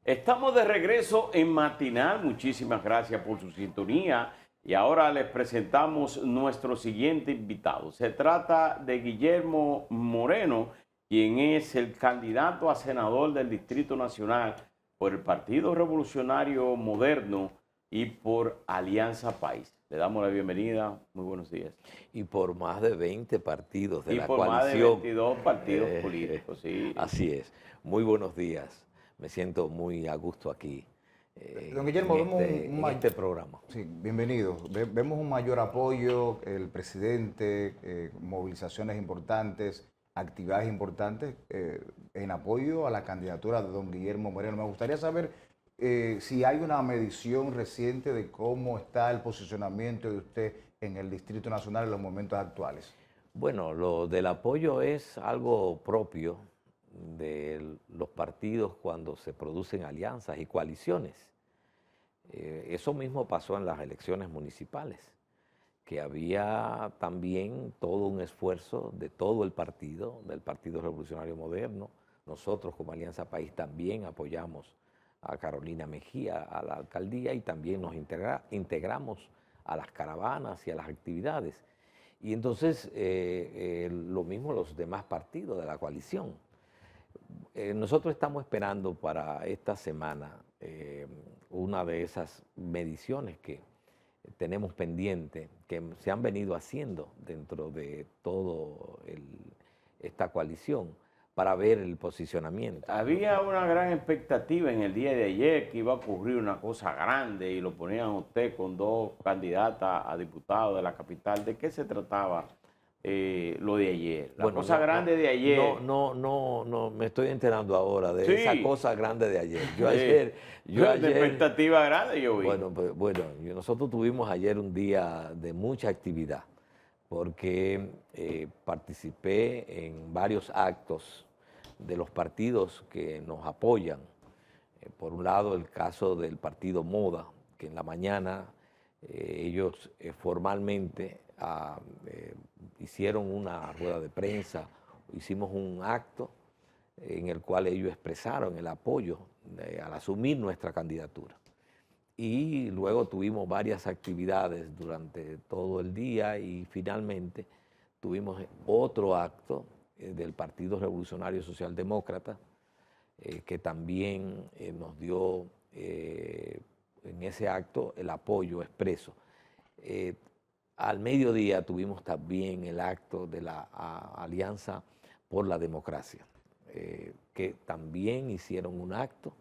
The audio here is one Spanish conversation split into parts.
Estamos de regreso en Matinal. Muchísimas gracias por su sintonía. Y ahora les presentamos nuestro siguiente invitado. Se trata de Guillermo Moreno, quien es el candidato a senador del Distrito Nacional por el Partido Revolucionario Moderno y por Alianza País. Le damos la bienvenida. Muy buenos días. Y por más de 20 partidos de la por coalición. más de 22 partidos políticos, sí. Así es. Muy buenos días. Me siento muy a gusto aquí. Don Guillermo, vemos en este programa. Sí, bienvenido. Vemos un mayor apoyo, el presidente, movilizaciones importantes, actividades importantes en apoyo a la candidatura de don Guillermo Moreno. Me gustaría saber si hay una medición reciente de cómo está el posicionamiento de usted en el Distrito Nacional en los momentos actuales. Bueno, lo del apoyo es algo propio de los partidos cuando se producen alianzas y coaliciones. Eso mismo pasó en las elecciones municipales, que había también todo un esfuerzo de todo el partido, del Partido Revolucionario Moderno. Nosotros como Alianza País también apoyamos a Carolina Mejía a la alcaldía y también nos integramos a las caravanas y a las actividades. Y entonces lo mismo los demás partidos de la coalición. Nosotros estamos esperando para esta semana una de esas mediciones que tenemos pendiente, que se han venido haciendo dentro de todo esta coalición para ver el posicionamiento. Había una gran expectativa en el día de ayer que iba a ocurrir una cosa grande y lo ponían a usted con dos candidatas a diputados de la capital. ¿De qué se trataba lo de ayer? La cosa grande de ayer. No, me estoy enterando ahora de esa cosa grande de ayer. Yo ayer de expectativa grande yo vi. Bueno, nosotros tuvimos ayer un día de mucha actividad porque participé en varios actos de los partidos que nos apoyan. Por un lado, el caso del partido Moda, que en la mañana ellos formalmente hicieron una rueda de prensa, hicimos un acto en el cual ellos expresaron el apoyo al asumir nuestra candidatura. Y luego tuvimos varias actividades durante todo el día y finalmente tuvimos otro acto del Partido Revolucionario Socialdemócrata, que también nos dio en ese acto el apoyo expreso. Al mediodía tuvimos también el acto de la Alianza por la Democracia, que también hicieron un acto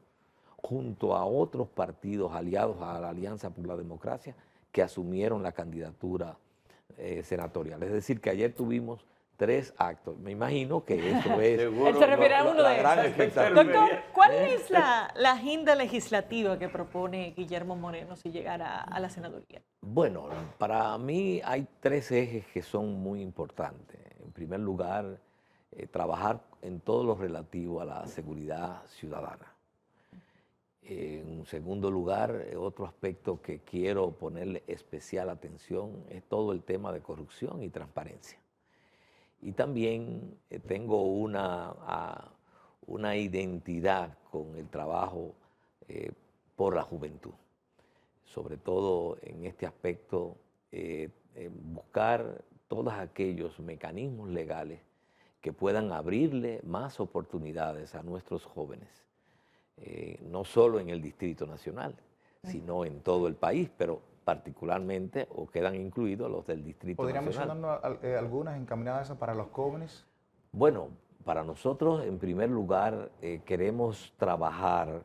junto a otros partidos aliados a la Alianza por la Democracia que asumieron la candidatura senatorial. Es decir, que ayer tuvimos 3 actos. Me imagino que eso es Él se refiere a uno de esos. Doctor, ¿cuál es la agenda legislativa que propone Guillermo Moreno si llegara a la senaduría? Bueno, para mí hay 3 ejes que son muy importantes. En primer lugar, trabajar en todo lo relativo a la seguridad ciudadana. En segundo lugar, otro aspecto que quiero ponerle especial atención es todo el tema de corrupción y transparencia. Y también tengo una identidad con el trabajo por la juventud. Sobre todo en este aspecto, buscar todos aquellos mecanismos legales que puedan abrirle más oportunidades a nuestros jóvenes, no solo en el Distrito Nacional, sino en todo el país, pero particularmente, o quedan incluidos los del Distrito Nacional. ¿Podrían mencionarnos algunas encaminadas para los jóvenes? Bueno, para nosotros, en primer lugar, queremos trabajar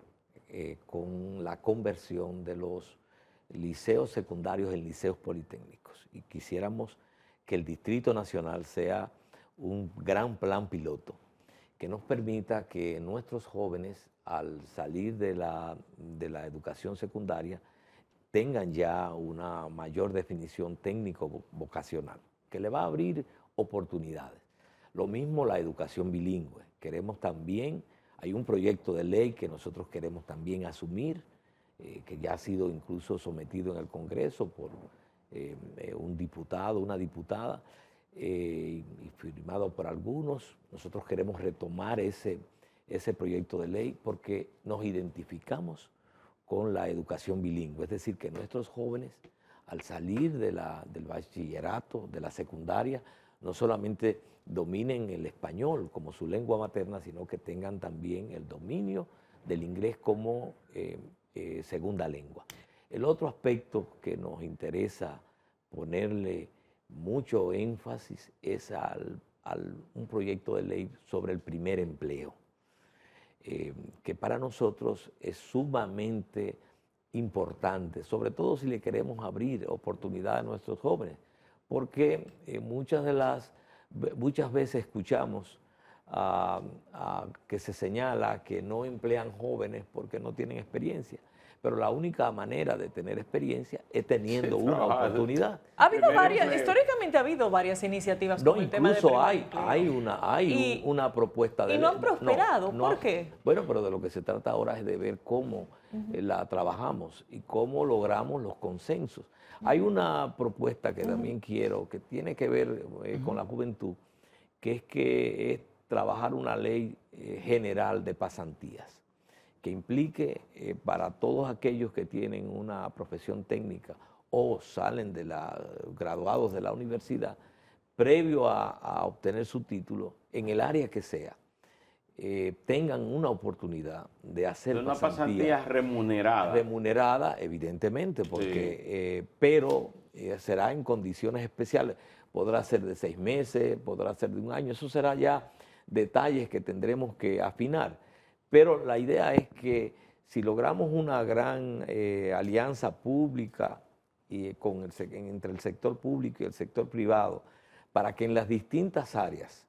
con la conversión de los liceos secundarios en liceos politécnicos y quisiéramos que el Distrito Nacional sea un gran plan piloto que nos permita que nuestros jóvenes, al salir de la educación secundaria, tengan ya una mayor definición técnico-vocacional, que le va a abrir oportunidades. Lo mismo la educación bilingüe. Queremos también, hay un proyecto de ley que nosotros queremos también asumir, que ya ha sido incluso sometido en el Congreso por un diputado, una diputada, y firmado por algunos. Nosotros queremos retomar ese ese proyecto de ley porque nos identificamos con la educación bilingüe, es decir, que nuestros jóvenes al salir del bachillerato, de la secundaria, no solamente dominen el español como su lengua materna, sino que tengan también el dominio del inglés como segunda lengua. El otro aspecto que nos interesa ponerle mucho énfasis es un proyecto de ley sobre el primer empleo, que para nosotros es sumamente importante, sobre todo si le queremos abrir oportunidades a nuestros jóvenes, porque muchas veces escuchamos que se señala que no emplean jóvenes porque no tienen experiencia. Pero la única manera de tener experiencia es teniendo una oportunidad. Históricamente ha habido varias iniciativas con el tema de incluso hay una propuesta de ley. ¿Y no han prosperado? ¿Por qué? Bueno, pero de lo que se trata ahora es de ver cómo la trabajamos y cómo logramos los consensos. Hay una propuesta que también quiero, que tiene que ver con la juventud, que es trabajar una ley general de pasantías, que implique para todos aquellos que tienen una profesión técnica o salen graduados de la universidad, previo a obtener su título, en el área que sea, tengan una oportunidad de hacer una pasantía remunerada. Remunerada, evidentemente, porque, pero será en condiciones especiales. Podrá ser de 6 meses, podrá ser de 1 año, eso será ya detalles que tendremos que afinar. Pero la idea es que si logramos una gran alianza pública entre el sector público y el sector privado, para que en las distintas áreas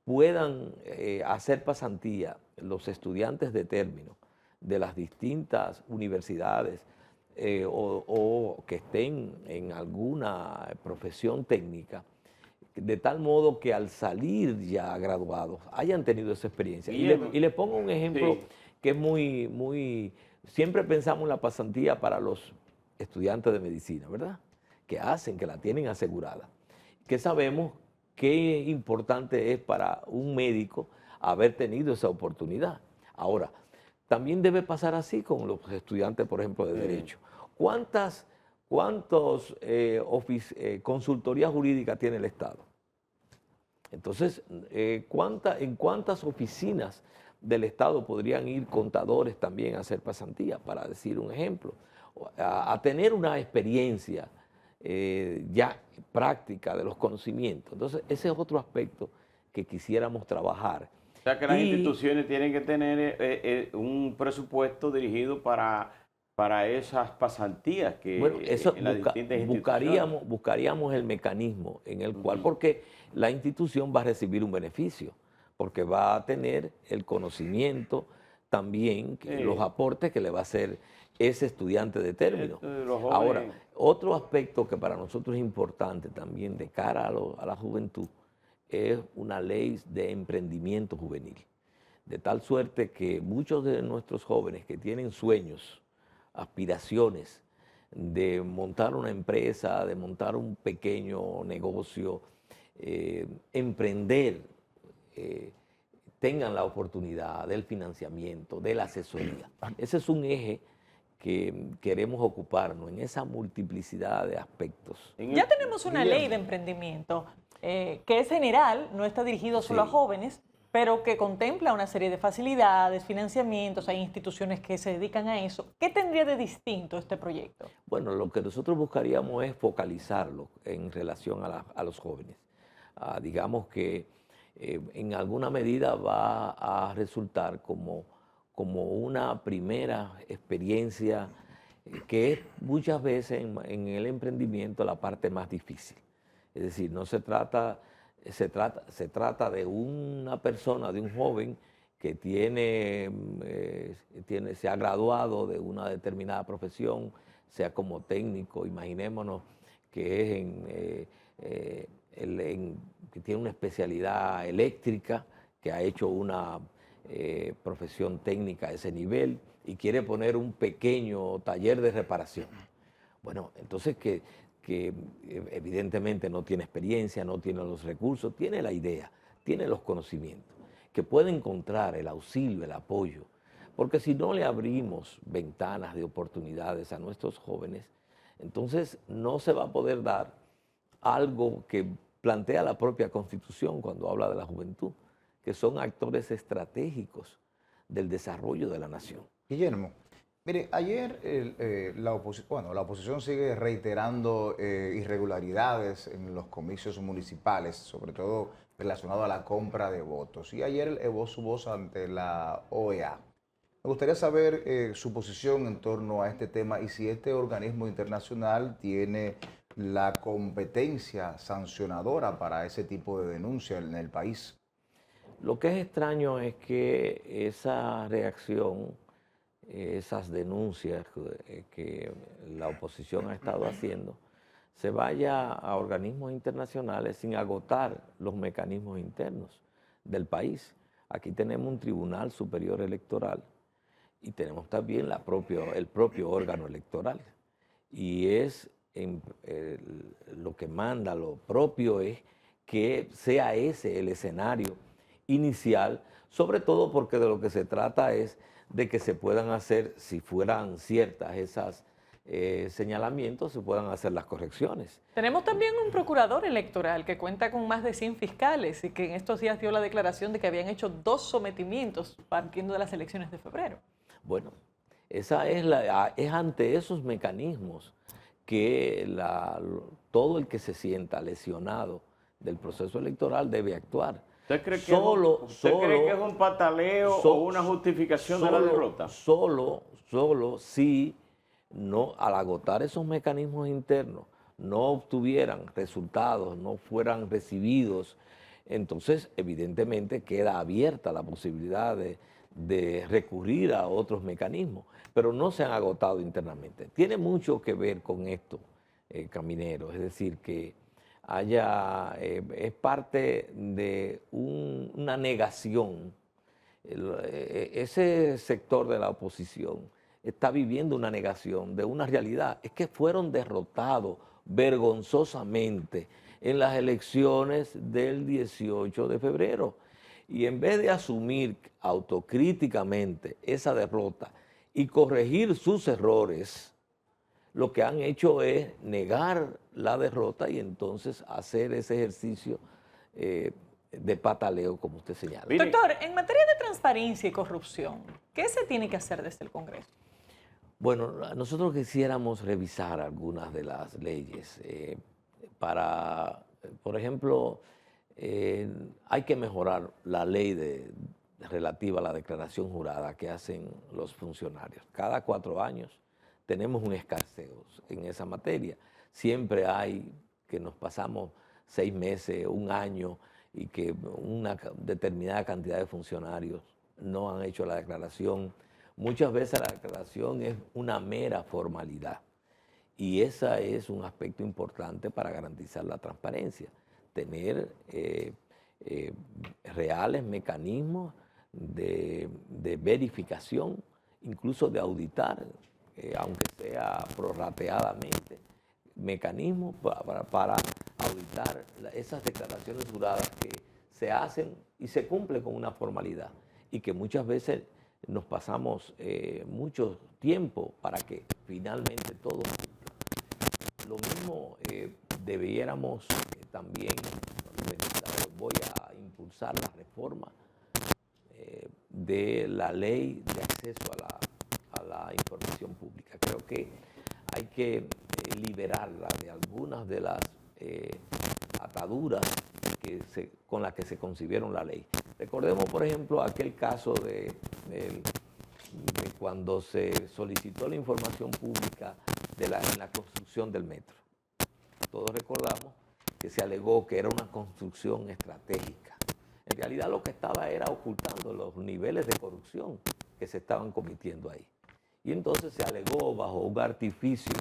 puedan hacer pasantía los estudiantes de término de las distintas universidades o que estén en alguna profesión técnica, de tal modo que al salir ya graduados hayan tenido esa experiencia. Y le pongo un ejemplo que es siempre pensamos en la pasantía para los estudiantes de medicina, ¿verdad? Que la tienen asegurada. Que sabemos qué importante es para un médico haber tenido esa oportunidad. Ahora, también debe pasar así con los estudiantes, por ejemplo, de Derecho. ¿Cuántas consultorías jurídicas tiene el Estado? Entonces, ¿en cuántas oficinas del Estado podrían ir contadores también a hacer pasantía, para decir un ejemplo? A tener una experiencia ya práctica de los conocimientos. Entonces, ese es otro aspecto que quisiéramos trabajar. O sea que las instituciones tienen que tener un presupuesto dirigido para esas pasantías que en las distintas instituciones. Buscaríamos el mecanismo en el cual, porque la institución va a recibir un beneficio, porque va a tener el conocimiento también, los aportes que le va a hacer ese estudiante de término. Ahora, otro aspecto que para nosotros es importante también de cara a la juventud es una ley de emprendimiento juvenil, de tal suerte que muchos de nuestros jóvenes que tienen sueños, aspiraciones de montar una empresa, de montar un pequeño negocio, emprender, tengan la oportunidad del financiamiento, de la asesoría. Ese es un eje que queremos ocuparnos en esa multiplicidad de aspectos. Ya tenemos una ley de emprendimiento que es general, no está dirigido solo a jóvenes, pero que contempla una serie de facilidades, financiamientos, hay instituciones que se dedican a eso. ¿Qué tendría de distinto este proyecto? Bueno, lo que nosotros buscaríamos es focalizarlo en relación a los jóvenes. Digamos que en alguna medida va a resultar como una primera experiencia que es muchas veces en el emprendimiento la parte más difícil. Es decir, no se trata de una persona, de un joven que se ha graduado de una determinada profesión, sea como técnico, imaginémonos que que tiene una especialidad eléctrica, que ha hecho una profesión técnica a ese nivel y quiere poner un pequeño taller de reparación. Bueno, entonces que evidentemente no tiene experiencia, no tiene los recursos, tiene la idea, tiene los conocimientos. que pueda encontrar el auxilio, el apoyo, porque si no le abrimos ventanas de oportunidades a nuestros jóvenes, entonces no se va a poder dar algo que plantea la propia Constitución cuando habla de la juventud, que son actores estratégicos del desarrollo de la nación. Guillermo, mire, ayer la oposición sigue reiterando irregularidades en los comicios municipales, sobre todo relacionado a la compra de votos. Y ayer elevó su voz ante la OEA. Me gustaría saber su posición en torno a este tema y si este organismo internacional tiene la competencia sancionadora para ese tipo de denuncia en el país. Lo que es extraño es que esa reacción, esas denuncias que la oposición ha estado haciendo, se vaya a organismos internacionales sin agotar los mecanismos internos del país. Aquí tenemos un Tribunal Superior Electoral y tenemos también el propio órgano electoral. Y lo que manda, lo propio es que sea ese el escenario inicial, sobre todo porque de lo que se trata es de que se puedan hacer, si fueran ciertas esas señalamientos, se puedan hacer las correcciones. Tenemos también un procurador electoral que cuenta con más de 100 fiscales y que en estos días dio la declaración de que habían hecho 2 sometimientos partiendo de las elecciones de febrero. Bueno, es ante esos mecanismos que todo el que se sienta lesionado del proceso electoral debe actuar. ¿Usted cree que es un pataleo o una justificación de la derrota? Solo si no, al agotar esos mecanismos internos, no obtuvieran resultados, no fueran recibidos, entonces evidentemente queda abierta la posibilidad de recurrir a otros mecanismos, pero no se han agotado internamente. Tiene mucho que ver con esto, Caminero, es decir, que es parte de una negación. Ese sector de la oposición está viviendo una negación de una realidad. Es que fueron derrotados vergonzosamente en las elecciones del 18 de febrero. Y en vez de asumir autocríticamente esa derrota y corregir sus errores, lo que han hecho es negar la derrota y entonces hacer ese ejercicio de pataleo, como usted señala. Doctor, en materia de transparencia y corrupción, ¿qué se tiene que hacer desde el Congreso? Bueno, nosotros quisiéramos revisar algunas de las leyes por ejemplo, hay que mejorar la ley relativa a la declaración jurada que hacen los funcionarios. Cada 4 años tenemos un escarceo en esa materia. Siempre hay que nos pasamos 6 meses, 1 año y que una determinada cantidad de funcionarios no han hecho la declaración. Muchas veces la declaración es una mera formalidad y ese es un aspecto importante para garantizar la transparencia. Tener reales mecanismos de verificación, incluso de auditar, aunque sea prorrateadamente, mecanismos para auditar esas declaraciones juradas que se hacen y se cumplen con una formalidad y que muchas veces nos pasamos mucho tiempo para que finalmente todo cumpla. Lo mismo debiéramos también, voy a impulsar la reforma de la ley de acceso a la información pública. Creo que hay que liberarla de algunas de las ataduras con las que se concibieron la ley. Recordemos, por ejemplo, aquel caso de cuando se solicitó la información pública en la construcción del metro. Todos recordamos que se alegó que era una construcción estratégica. En realidad lo que estaba era ocultando los niveles de corrupción que se estaban cometiendo ahí. Y entonces se alegó bajo un artificio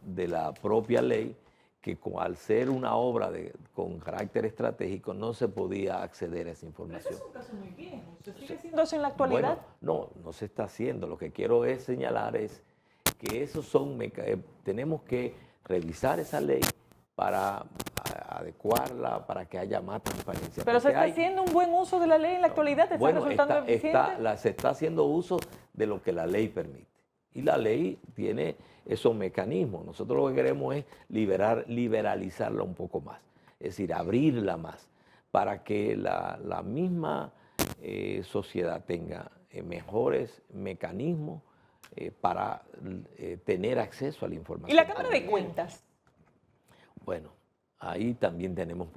de la propia ley que al ser una obra con carácter estratégico no se podía acceder a esa información. Pero ese es un caso muy viejo. ¿Se sigue haciendo eso en la actualidad? Bueno, no se está haciendo. Lo que quiero es señalar es que tenemos que revisar esa ley para adecuarla para que haya más transparencia. Pero se Porque está haciendo un buen uso de la ley en la actualidad, ¿te está resultando eficiente? Se está haciendo uso de lo que la ley permite. Y la ley tiene esos mecanismos. Nosotros lo que queremos es liberalizarla un poco más, es decir, abrirla más, para que la misma sociedad tenga mejores mecanismos para tener acceso a la información. ¿Y la Cámara de Cuentas? Bueno, ahí también tenemos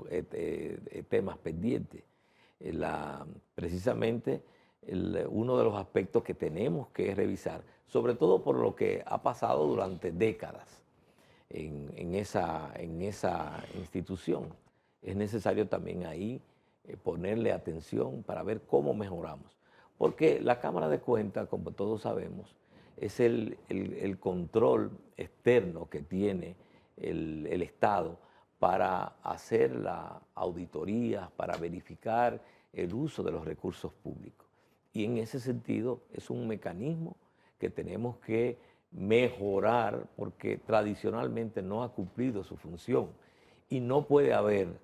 temas pendientes. Precisamente uno de los aspectos que tenemos que revisar, sobre todo por lo que ha pasado durante décadas en esa institución, es necesario también ahí ponerle atención para ver cómo mejoramos. Porque la Cámara de Cuentas, como todos sabemos, es el control externo que tiene el Estado para hacer las auditorías, para verificar el uso de los recursos públicos. Y en ese sentido es un mecanismo que tenemos que mejorar porque tradicionalmente no ha cumplido su función y no puede haber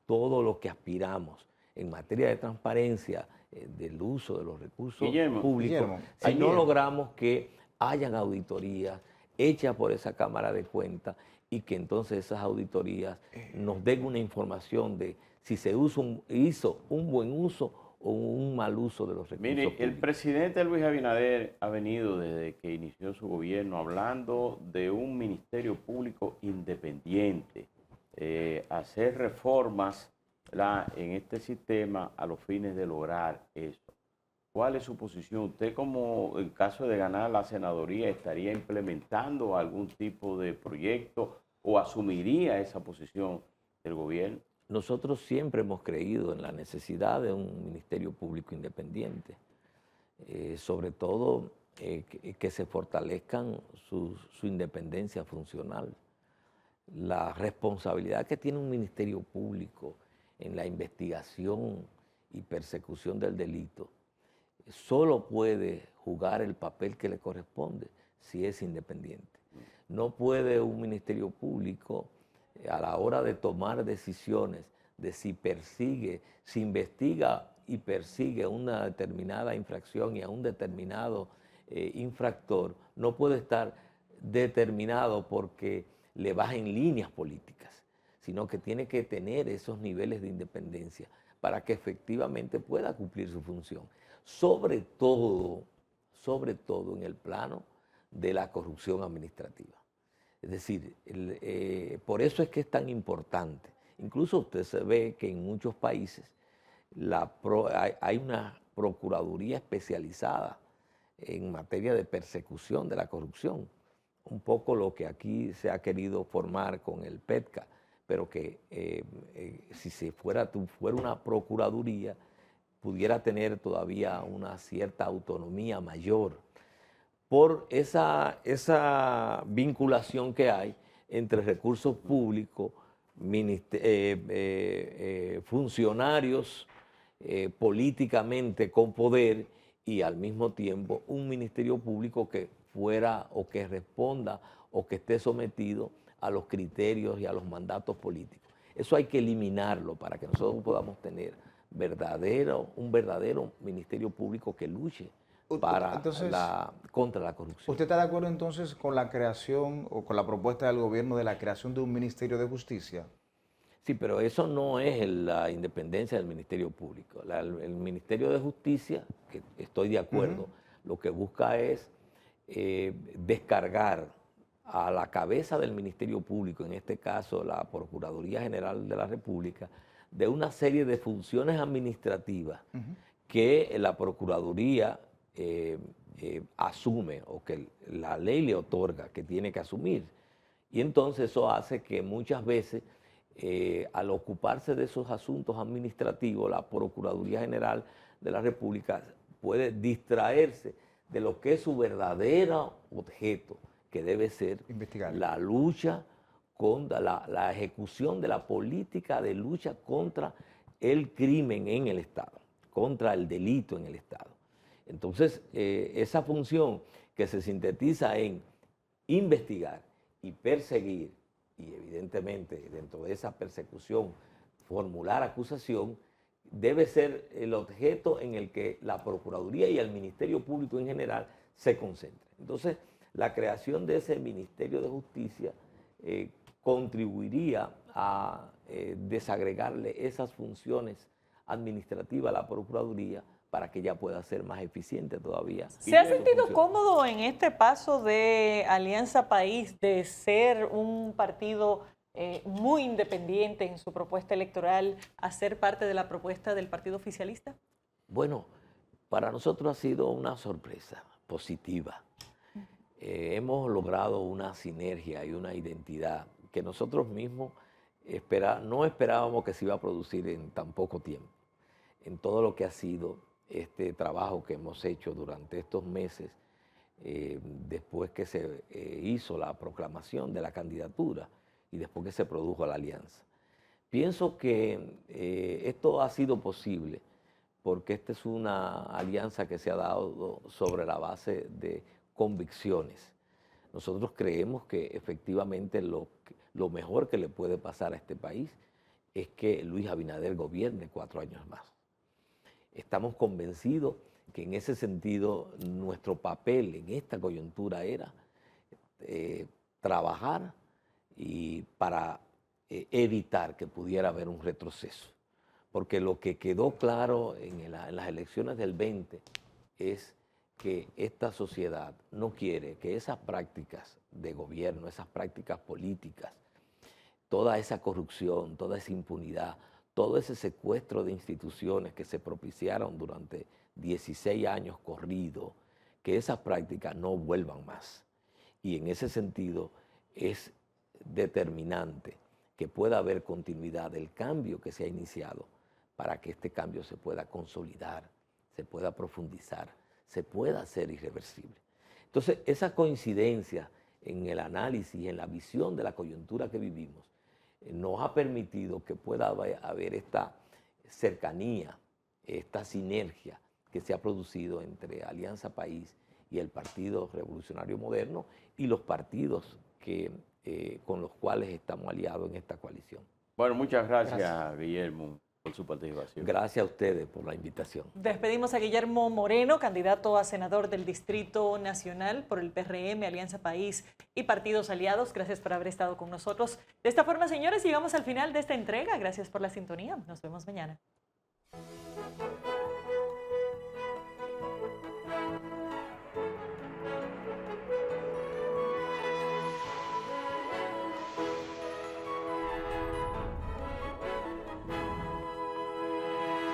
todo lo que aspiramos en materia de transparencia del uso de los recursos públicos si no logramos que hayan auditorías hechas por esa Cámara de Cuentas y que entonces esas auditorías nos den una información de si se hizo un buen uso o un mal uso de los recursos públicos. El presidente Luis Abinader ha venido desde que inició su gobierno hablando de un ministerio público independiente, hacer reformas en este sistema a los fines de lograr eso. ¿Cuál es su posición? ¿Usted, como en caso de ganar la senaduría, estaría implementando algún tipo de proyecto o asumiría esa posición del gobierno? Nosotros siempre hemos creído en la necesidad de un ministerio público independiente, sobre todo que se fortalezcan su independencia funcional. La responsabilidad que tiene un ministerio público en la investigación y persecución del delito solo puede jugar el papel que le corresponde si es independiente. No puede un ministerio público a la hora de tomar decisiones de si investiga y persigue una determinada infracción y a un determinado infractor, no puede estar determinado porque le bajen líneas políticas, sino que tiene que tener esos niveles de independencia para que efectivamente pueda cumplir su función. Sobre todo en el plano de la corrupción administrativa. Es decir, por eso es que es tan importante. Incluso usted se ve que en muchos países hay una procuraduría especializada en materia de persecución de la corrupción. Un poco lo que aquí se ha querido formar con el PETCA, pero que si fuera una procuraduría, pudiera tener todavía una cierta autonomía mayor por esa vinculación que hay entre recursos públicos, funcionarios políticamente con poder y al mismo tiempo un ministerio público que fuera o que responda o que esté sometido a los criterios y a los mandatos políticos. Eso hay que eliminarlo para que nosotros podamos tener un verdadero ministerio público que luche contra la corrupción. ¿Usted está de acuerdo entonces con la creación o con la propuesta del gobierno de la creación de un Ministerio de Justicia? Sí, pero eso no es la independencia del Ministerio Público. El Ministerio de Justicia, que estoy de acuerdo, lo que busca es descargar a la cabeza del Ministerio Público, en este caso la Procuraduría General de la República, de una serie de funciones administrativas que la Procuraduría asume o que la ley le otorga que tiene que asumir. Y entonces eso hace que muchas veces al ocuparse de esos asuntos administrativos, la Procuraduría General de la República puede distraerse de lo que es su verdadero objeto, que debe ser la lucha contra la ejecución de la política de lucha contra el crimen en el Estado, contra el delito en el Estado. Entonces, esa función que se sintetiza en investigar y perseguir y evidentemente dentro de esa persecución formular acusación, debe ser el objeto en el que la Procuraduría y el Ministerio Público en general se concentren. Entonces, la creación de ese Ministerio de Justicia contribuiría a desagregarle esas funciones administrativas a la Procuraduría para que ella pueda ser más eficiente todavía. ¿Se ha sentido cómodo en este paso de Alianza País de ser un partido muy independiente en su propuesta electoral a ser parte de la propuesta del partido oficialista? Bueno, para nosotros ha sido una sorpresa positiva. Hemos logrado una sinergia y una identidad que nosotros mismos no esperábamos que se iba a producir en tan poco tiempo. En todo lo que ha sido este trabajo que hemos hecho durante estos meses, después que se hizo la proclamación de la candidatura y después que se produjo la alianza. Pienso que esto ha sido posible porque esta es una alianza que se ha dado sobre la base de convicciones. Nosotros creemos que efectivamente lo mejor que le puede pasar a este país es que Luis Abinader gobierne 4 años más. Estamos convencidos que en ese sentido nuestro papel en esta coyuntura era trabajar y para evitar que pudiera haber un retroceso. Porque lo que quedó claro en las elecciones del 20 es que esta sociedad no quiere que esas prácticas de gobierno, esas prácticas políticas, toda esa corrupción, toda esa impunidad, todo ese secuestro de instituciones que se propiciaron durante 16 años corridos, que esas prácticas no vuelvan más. Y en ese sentido es determinante que pueda haber continuidad del cambio que se ha iniciado para que este cambio se pueda consolidar, se pueda profundizar, se pueda hacer irreversible. Entonces, esa coincidencia en el análisis y en la visión de la coyuntura que vivimos nos ha permitido que pueda haber esta cercanía, esta sinergia que se ha producido entre Alianza País y el Partido Revolucionario Moderno y los partidos con los cuales estamos aliados en esta coalición. Bueno, muchas gracias, Guillermo, por su participación. Gracias a ustedes por la invitación. Despedimos a Guillermo Moreno, candidato a senador del Distrito Nacional por el PRM, Alianza País y partidos aliados. Gracias por haber estado con nosotros. De esta forma, señores, llegamos al final de esta entrega. Gracias por la sintonía. Nos vemos mañana.